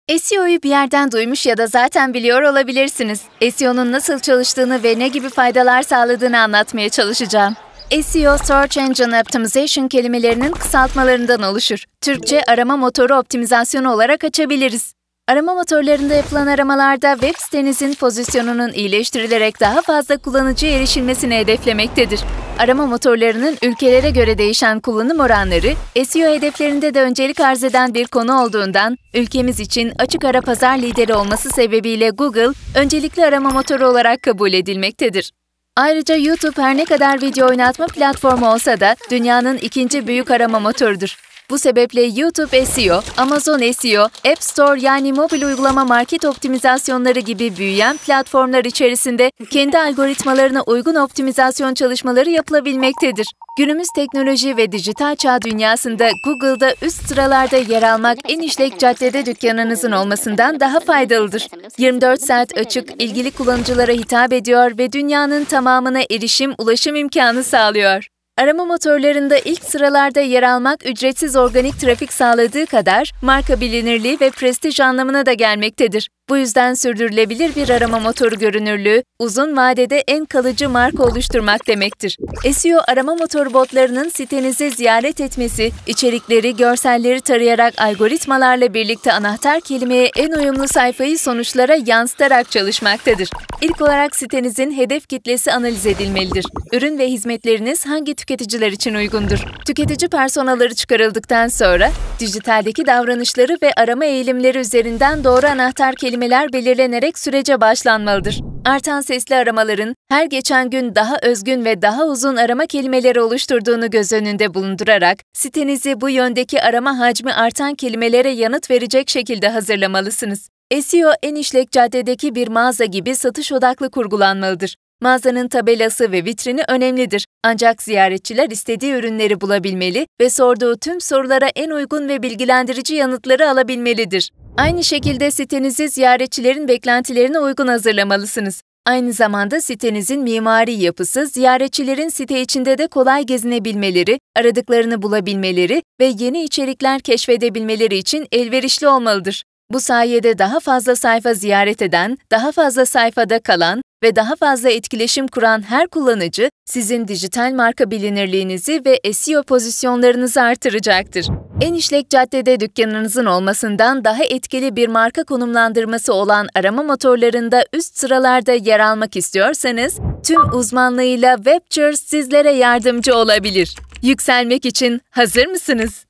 SEO'yu bir yerden duymuş ya da zaten biliyor olabilirsiniz. SEO'nun nasıl çalıştığını ve ne gibi faydalar sağladığını anlatmaya çalışacağım. SEO, Search Engine Optimization kelimelerinin kısaltmalarından oluşur. Türkçe arama motoru optimizasyonu olarak açabiliriz. Arama motorlarında yapılan aramalarda web sitenizin pozisyonunun iyileştirilerek daha fazla kullanıcıya erişilmesini hedeflemektedir. Arama motorlarının ülkelere göre değişen kullanım oranları, SEO hedeflerinde de öncelik arz eden bir konu olduğundan, ülkemiz için açık ara pazar lideri olması sebebiyle Google, öncelikli arama motoru olarak kabul edilmektedir. Ayrıca YouTube her ne kadar video oynatma platformu olsa da dünyanın ikinci büyük arama motorudur. Bu sebeple YouTube SEO, Amazon SEO, App Store yani mobil uygulama market optimizasyonları gibi büyüyen platformlar içerisinde kendi algoritmalarına uygun optimizasyon çalışmaları yapılabilmektedir. Günümüz teknoloji ve dijital çağ dünyasında Google'da üst sıralarda yer almak en işlek caddede dükkanınızın olmasından daha faydalıdır. 24 saat açık, ilgili kullanıcılara hitap ediyor ve dünyanın tamamına ulaşım imkanı sağlıyor. Arama motorlarında ilk sıralarda yer almak ücretsiz organik trafik sağladığı kadar marka bilinirliği ve prestij anlamına da gelmektedir. Bu yüzden sürdürülebilir bir arama motoru görünürlüğü, uzun vadede en kalıcı marka oluşturmak demektir. SEO arama motoru botlarının sitenizi ziyaret etmesi, içerikleri, görselleri tarayarak algoritmalarla birlikte anahtar kelimeye en uyumlu sayfayı sonuçlara yansıtarak çalışmaktadır. İlk olarak sitenizin hedef kitlesi analiz edilmelidir. Ürün ve hizmetleriniz hangi tüketiciler için uygundur? Tüketici personaları çıkarıldıktan sonra, dijitaldeki davranışları ve arama eğilimleri üzerinden doğru anahtar kelimeler belirlenerek sürece başlanmalıdır. Artan sesli aramaların her geçen gün daha özgün ve daha uzun arama kelimeleri oluşturduğunu göz önünde bulundurarak, sitenizi bu yöndeki arama hacmi artan kelimelere yanıt verecek şekilde hazırlamalısınız. SEO en işlek caddedeki bir mağaza gibi satış odaklı kurgulanmalıdır. Mağazanın tabelası ve vitrini önemlidir. Ancak ziyaretçiler istediği ürünleri bulabilmeli ve sorduğu tüm sorulara en uygun ve bilgilendirici yanıtları alabilmelidir. Aynı şekilde sitenizi ziyaretçilerin beklentilerine uygun hazırlamalısınız. Aynı zamanda sitenizin mimari yapısı, ziyaretçilerin site içinde de kolay gezinebilmeleri, aradıklarını bulabilmeleri ve yeni içerikler keşfedebilmeleri için elverişli olmalıdır. Bu sayede daha fazla sayfa ziyaret eden, daha fazla sayfada kalan ve daha fazla etkileşim kuran her kullanıcı sizin dijital marka bilinirliğinizi ve SEO pozisyonlarınızı artıracaktır. En işlek caddede dükkanınızın olmasından daha etkili bir marka konumlandırması olan arama motorlarında üst sıralarda yer almak istiyorsanız, tüm uzmanlığıyla Webchers sizlere yardımcı olabilir. Yükselmek için hazır mısınız?